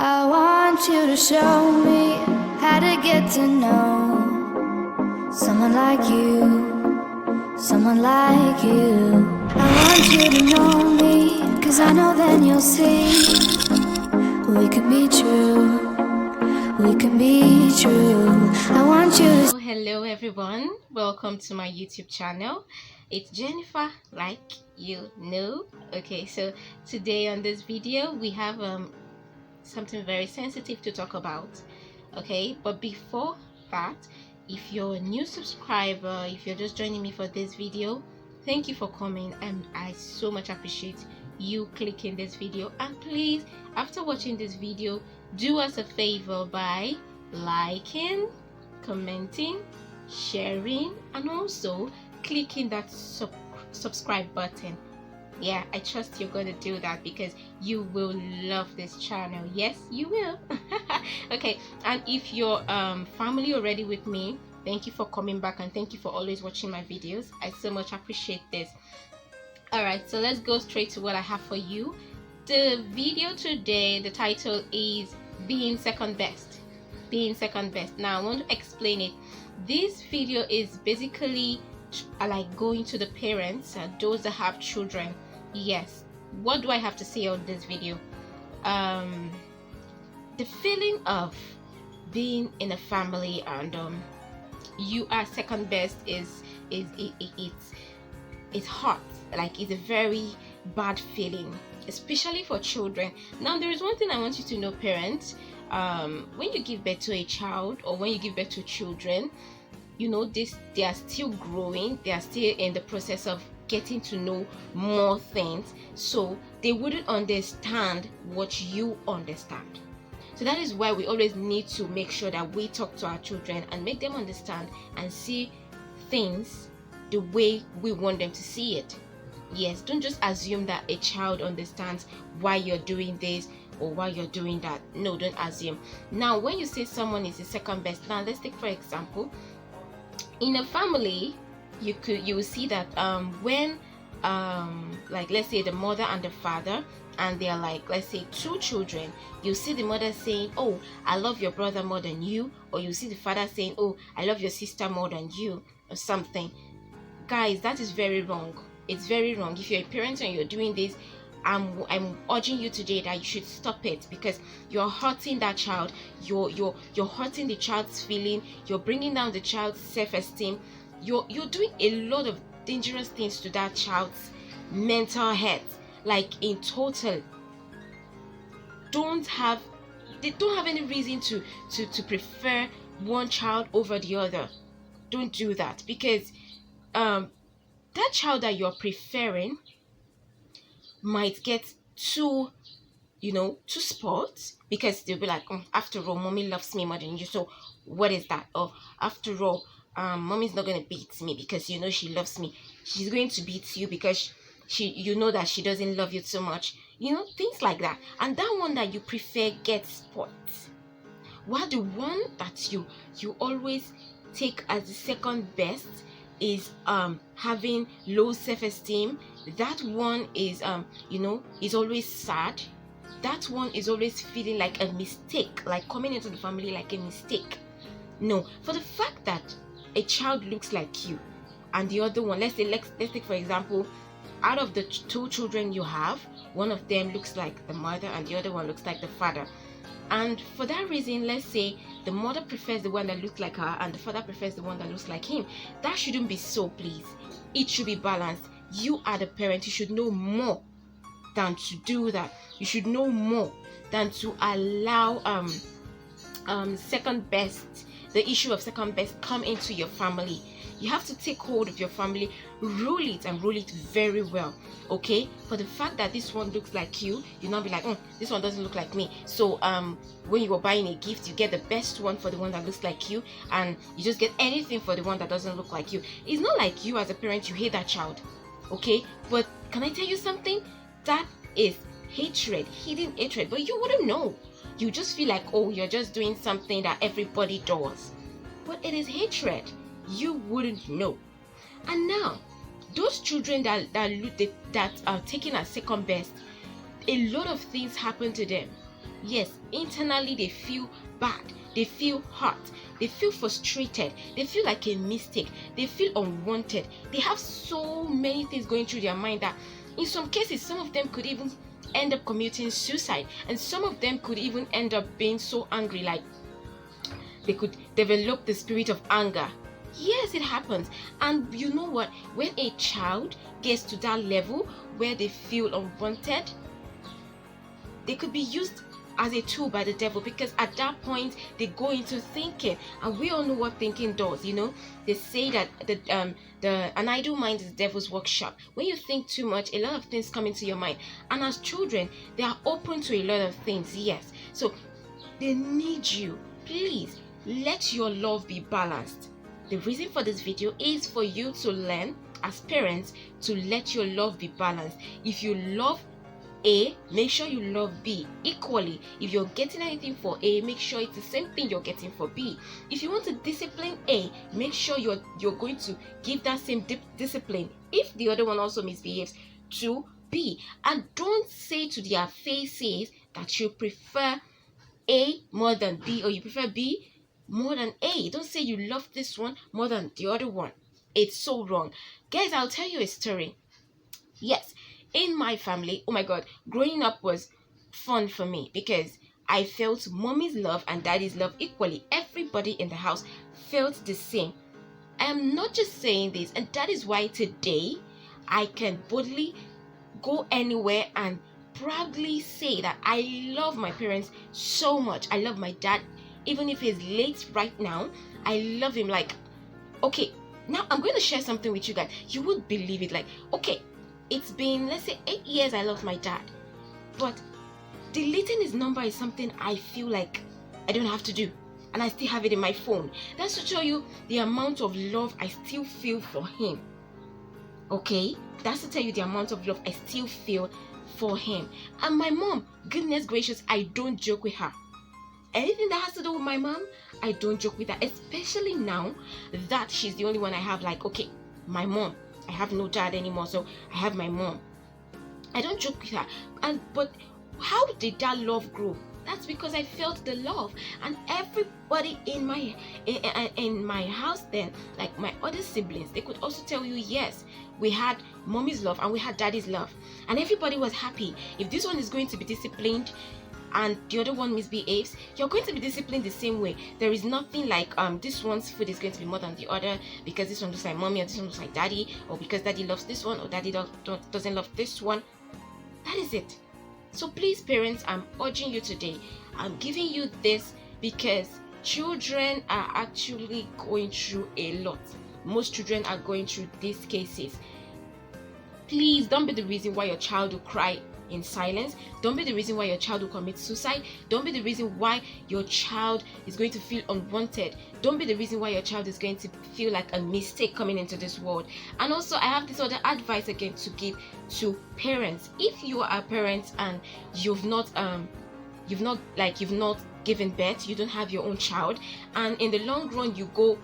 I want you to show me how to get to know someone like you, someone like you. I want you to know me, 'cause I know then you'll see we can be true, we can be true. I want you to... Hello everyone, welcome to my YouTube channel. It's Jennifer, like you know. Okay, so today on this video we have something very sensitive to talk about. Okay, but before that, if you're a new subscriber, if you're just joining me for this video, thank you for coming, and I so much appreciate you clicking this video. And please, after watching this video, do us a favor by liking, commenting, sharing, and also clicking that subscribe button. Yeah, I trust you're going to do that because you will love this channel. Yes, you will. Okay, and if you're family already with me, thank you for coming back, and thank you for always watching my videos. I so much appreciate this. All right, so let's go straight to what I have for you. The video today, the title is being second best. Being second best. Now I want to explain it. This video is basically like going to the parents and those that have children. Yes, what do I have to say on this video? The feeling of being in a family and you are second best is it's hard. Like, it's a very bad feeling, especially for children. Now there is one thing I want you to know, parents. When you give birth to a child, or when you give birth to children, you know, they are still growing, they are still in the process of getting to know more things, so they wouldn't understand what you understand. So that is why we always need to make sure that we talk to our children and make them understand and see things the way we want them to see it. Yes, don't just assume that a child understands why you're doing this or why you're doing that. No, don't assume. Now, when you say someone is the second best, now let's take for example, in a family, you will see that when like, let's say the mother and the father, and they are like, let's say, two children, you see the mother saying, oh, I love your brother more than you, or you see the father saying, oh, I love your sister more than you, or something. Guys, that is very wrong. It's very wrong. If you're a parent and you're doing this, I'm urging you today that you should stop it, because you're hurting that child. You're hurting the child's feeling. You're bringing down the child's self-esteem. You're doing a lot of dangerous things to that child's mental health. Like, in total, they don't have any reason to prefer one child over the other. Don't do that, because that child that you're preferring might get too spoiled, because they'll be like, after all, mommy loves me more than you, so what is that? Or after all, mommy's not going to beat me because you know she loves me. She's going to beat you because you know that she doesn't love you so much. You know, things like that. And that one that you prefer gets spoiled, while the one that you always take as the second best is having low self-esteem. That one is is always sad. That one is always feeling like a mistake, like coming into the family like a mistake. No, for the fact that a child looks like you and the other one, let's take for example, out of the two children you have, one of them looks like the mother and the other one looks like the father, and for that reason, let's say the mother prefers the one that looks like her and the father prefers the one that looks like him. That shouldn't be so, please. It should be balanced. You are the parent. You should know more than to do that. You should know more than to allow second best, the issue of second best, come into your family. You have to take hold of your family, rule it, and rule it very well. Okay, for the fact that this one looks like you not be like, this one doesn't look like me, so when you are buying a gift, you get the best one for the one that looks like you, and you just get anything for the one that doesn't look like you. It's not like you as a parent, you hate that child, okay? But can I tell you something? That is hatred, hidden hatred, but you wouldn't know. You just feel like, oh, you're just doing something that everybody does, but it is hatred. You wouldn't know. And now, those children that are taken as second best, a lot of things happen to them. Yes, internally they feel bad, they feel hurt, they feel frustrated, they feel like a mistake, they feel unwanted. They have so many things going through their mind that in some cases, some of them could even end up committing suicide, and some of them could even end up being so angry, like they could develop the spirit of anger. Yes, it happens. And you know what? When a child gets to that level where they feel unwanted, they could be used as a tool by the devil, because at that point they go into thinking, and we all know what thinking does. They say that an idle mind is the devil's workshop. When you think too much, a lot of things come into your mind, and as children they are open to a lot of things. Yes, so they need you. Please let your love be balanced. The reason for this video is for you to learn as parents to let your love be balanced. If you love A, make sure you love B equally. If you're getting anything for A, make sure it's the same thing you're getting for B. If you want to discipline A, make sure you're going to give that same discipline if the other one also misbehaves to B. And don't say to their faces that you prefer A more than B, or you prefer B more than A. Don't say you love this one more than the other one. It's so wrong. Guys, I'll tell you a story. Yes, in my family, oh my god, growing up was fun for me because I felt mommy's love and daddy's love equally. Everybody in the house felt the same. I am not just saying this, and that is why today I can boldly go anywhere and proudly say that I love my parents so much. I love my dad, even if he's late right now. I love him. Like, okay, now I'm going to share something with you guys. You would believe it. Like, okay, it's been, let's say, 8 years I love my dad, but deleting his number is something I feel like I don't have to do, and I still have it in my phone. That's to show you the amount of love I still feel for him. Okay, that's to tell you the amount of love I still feel for him. And my mom, goodness gracious, I don't joke with her. Anything that has to do with my mom, I don't joke with her, especially now that she's the only one I have. Like, okay, my mom, I have no dad anymore, so I have my mom. I don't joke with her. But how did that love grow? That's because I felt the love, and everybody in my house then, like my other siblings, they could also tell you, yes, we had mommy's love and we had daddy's love, and everybody was happy. If this one is going to be disciplined and the other one misbehaves, you're going to be disciplined the same way. There is nothing like this one's food is going to be more than the other because this one looks like mommy or this one looks like daddy, or because daddy loves this one or daddy doesn't love this one. That is it. So please, parents, I'm urging you today. I'm giving you this because children are actually going through a lot. Most children are going through these cases. Please don't be the reason why your child will cry in silence. Don't be the reason why your child will commit suicide. Don't be the reason why your child is going to feel unwanted. Don't be the reason why your child is going to feel like a mistake coming into this world. And also, I have this other advice again to give to parents. If you are a parent and you've not given birth, you don't have your own child, and in the long run you go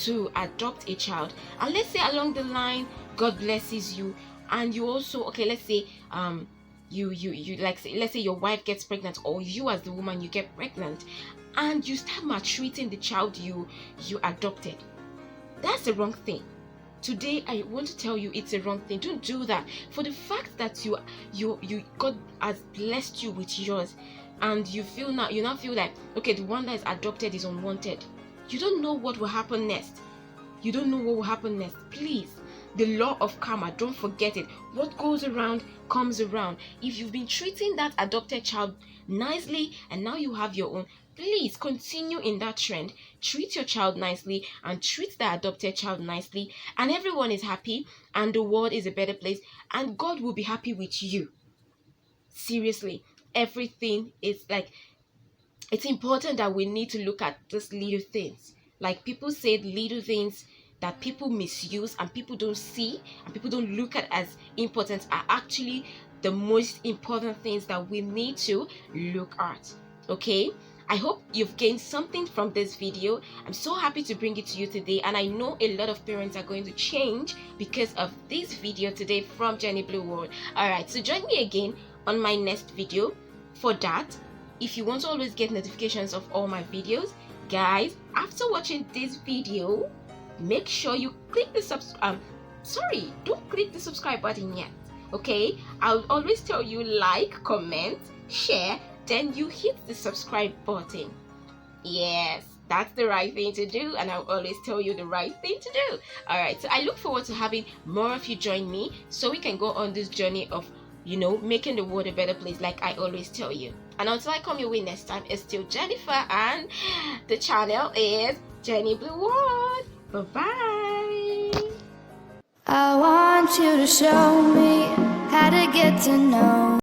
to adopt a child, and let's say along the line God blesses you, and you also, okay, let's say let's say your wife gets pregnant, or you as the woman, you get pregnant, and you start maltreating the child you adopted. That's the wrong thing. Today I want to tell you it's a wrong thing. Don't do that. For the fact that God has blessed you with yours, and you now feel like, okay, the one that is adopted is unwanted. You don't know what will happen next. You don't know what will happen next. Please, the law of karma, don't forget it. What goes around comes around. If you've been treating that adopted child nicely and now you have your own, please continue in that trend. Treat your child nicely and treat the adopted child nicely, and everyone is happy, and the world is a better place, and God will be happy with you. Seriously, everything is like, it's important that we need to look at these little things. Like people say, little things that people misuse and people don't see and people don't look at as important are actually the most important things that we need to look at. Okay, I hope you've gained something from this video. I'm so happy to bring it to you today, and I know a lot of parents are going to change because of this video today from Jenny Blue World. Alright, so join me again on my next video. For that, if you want to always get notifications of all my videos, guys, after watching this video, make sure you click the don't click the subscribe button yet. Okay, I'll always tell you like, comment, share, then you hit the subscribe button. Yes, that's the right thing to do, and I'll always tell you the right thing to do. Alright, so I look forward to having more of you join me so we can go on this journey of, making the world a better place, like I always tell you. And until I come your way next time, it's still Jennifer, and the channel is Jenny Blue World. Bye-bye. I want you to show me how to get to know